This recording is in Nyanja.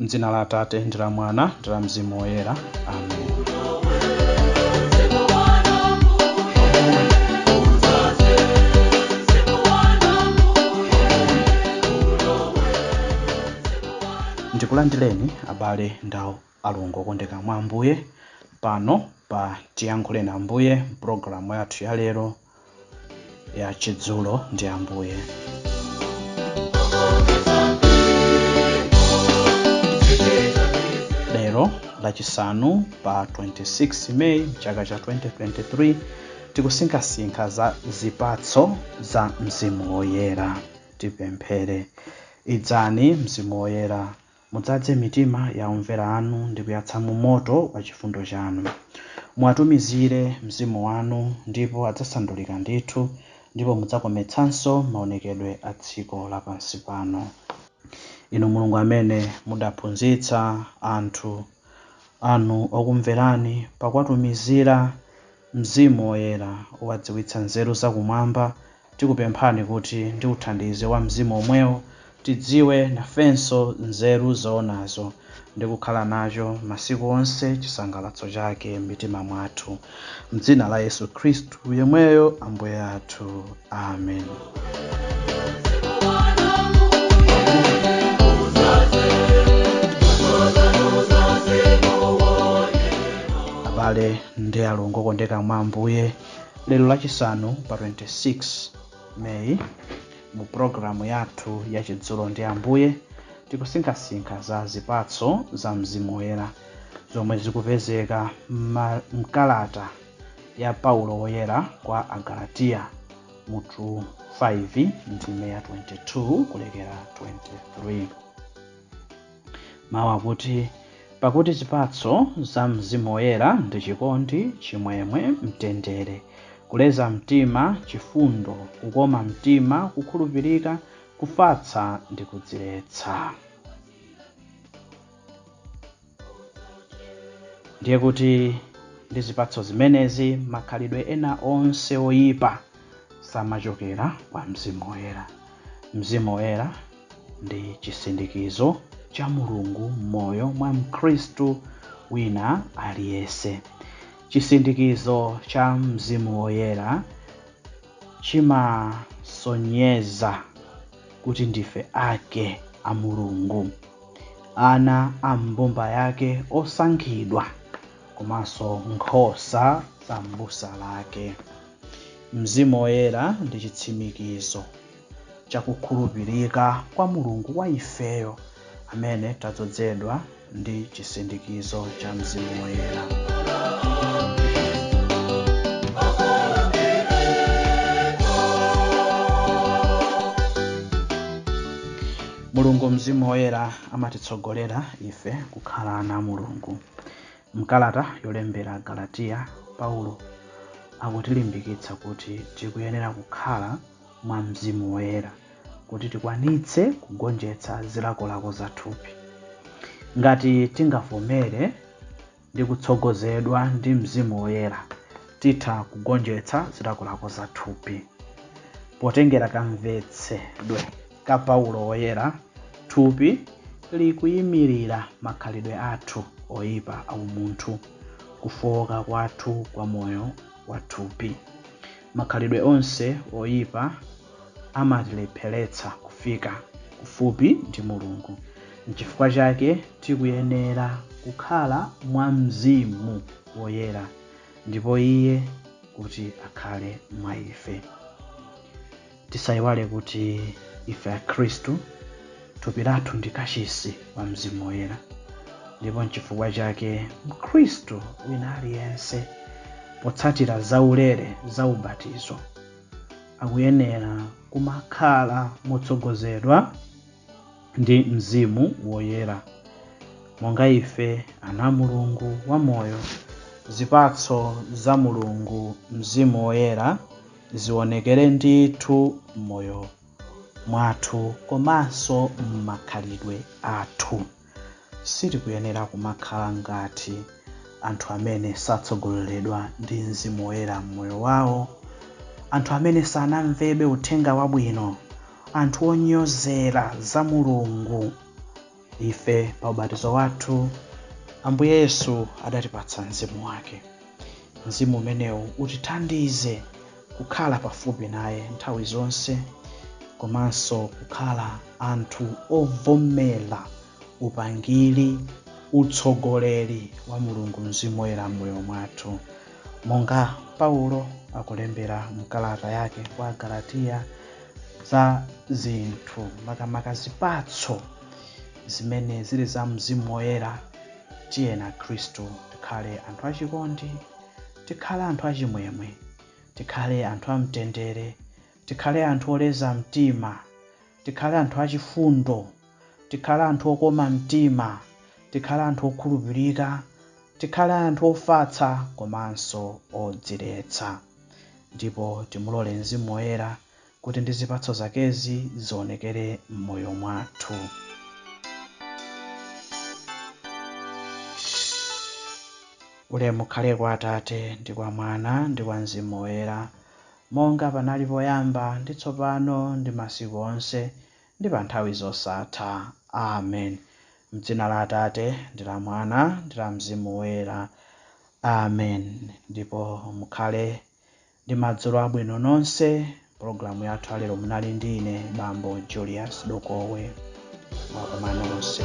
M'dzina la Atate ndi la Mwana ndi la Mzimu Woyera. Amen. Ndikulandireni abale ndi alongo okondeka mwa Ambuye pano pa Tiyankhule ndi Ambuye, programu yathu ya lero ya Chidzulo ndi Ambuye. Lero lachisanu pa 26 Meyi chaka cha 2023 tikusinkhasinkha za zipatso za Mzimu Woyera. Tipemphere. Idzani Mzimu Woyera, mudzaze mitima ya omvera anu ndi kuyatsa mu moto wa chifundo chanu. Muwatumizire Mzimu wanu ndipo adzasandulika ndithu, ndipo mudzakometsanso maonekedwe a dziko lapansi pano. Inu Mulungu amene mudaphunzitsa anthu anu okumverani pakuwatumizira Mzimu Woyera owadziwitsa nzeru zakumwamba, tikupemphani kuti ndi uthandizi wa mzimu omwewo tidziwe nafenso nzeru zoonazo ndi kukhala nacho masiku onse chisangalatso chake m'mitima mwathu. M'dzina la Yesu Khristu yemweyo Ambuye athu. Amen. Abale ndi alongo okondeka mwa Ambuye, lero lachisanu pa 26 Meyi mu programu yathu ya Chidzulo ndi Ambuye tikusinkhasinkha za zipatso za Mzimu Woyera zomwe zikupezeka m'kalata ya Paulo Woyera kwa Agalatiya mutu 5 ndime ya 22 kulekera 23. Mawu akuti, pakuti zipatso za Mzimu Woyera ndi chikondi, chimwemwe, mtendere, kuleza mtima, chifundo, kukoma mtima, kukhulupirika, kufatsa ndi kudziletsa. Ndiye kuti ndi zipatso zimenezi makhalidwe ena onse oyipa samachokera kwa Mzimu Woyera. Mzimu Woyera ndi chisindikizo cha Mulungu m'moyo mwa Mkhristu wina aliyense. Chisindikizo cha Mzimu Woyera chimasonyeza kuti ndife ake a Mulungu, ana a mbumba yake osankhidwa, komanso nkhosa za m'busa lake. Mzimu Woyera ndi chitsimikizo cha kukhulupirika kwa Mulungu wa ifeyo amene tadzozedwa ndi chisindikizo cha Mzimu Woyera. Mulungu Mzimu Woyera amatitsogolera ife kukhala ana a Mulungu. Mkalata yolembera Agalatiya, Paulo akutilimbikitsa kuti tikuyenera kukhala mwa Mzimu Woyera kuti tikwanitse kugonjetsa zilakolako za thupi. Ngati tingavomere ndi kutsogozedwa ndi Mzimu Woyera, titha kugonjetsa zilakolako za thupi. Potengera kamvetsedwe ka Paulo Woyera, thupi likuyimirira makhalidwe athu oyipa a umunthu, kufowoka kwathu kwa moyo wa thupi. Makhalidwe onse oyipa amatilepheretsa kufika kufupi ndi Mulungu. N'chifukwa chake tikuyenera kukhala mwa Mzimu Woyera ndipo Iye kuti akhale mwa ife. Tisayiwale kuti ife a Khristu thupi lathu ndi kachisi wa Mzimu Woyera, ndipo n'chifukwa chake Mkhristu wina aliyense potsatira zaulere za ubatizo akuyenera kumakhala motsogozedwa ndi Mzimu Woyera. Monga ife ana a Mulungu wamoyo, zipatso za Mulungu Mzimu Woyera zionekere ndithu m'moyo mwathu komanso m'makhalidwe athu. Sitikuyenera kumakhala ngati anthu amene satsogoleredwa ndi Mzimu Woyera m'moyo wawo, anthu amene sanamvebe uthenga wabwino, anthu onyozera za Mulungu, Ife pa ubatizo wathu Ambuye Yesu adatipatsa mzimu wake. Mzimu umenewu utithandize kukhala pafupi naye nthawi zonse, komanso kukhala anthu ovomera upangiri, utsogoleri wa Mulungu Mzimu Woyera m'moyo mwathu. Monga Paulo akulembera mkalata yake kwa Galatiya za zinthu makamaka zipatso zimene zili za Mzimu Woyera. Tiyena Khristu tikhale anthu achikondi, tikhale anthu achimwemwe, tikhale anthu amtendere, tikhale anthu oleza mtima, tikhale anthu achifundo, tikhale anthu okoma mtima, tikhale anthu okhulupirika, tikhale anthu ofatsa komanso odziretsa. Ndipo timulole Mzimu Woyera kuti ndi zipatso zakezi zionekere m'moyo mwathu. Ulemu ukhale kwa Atate ndi kwa Mwana ndi kwa Mzimu Woyera, monga panali poyamba ndi tsopano ndi masiku onse ndi pa nthawi zosatha. Amen. M'dzina la Atate ndi la Mwana ndi la Mzimu Woyera. Amen. Ndipo mukhale ndi madzulo abwino nonse. Programu yathu alero munali ndi ine Bambo Julius Dokowe. Mwakoma nonse.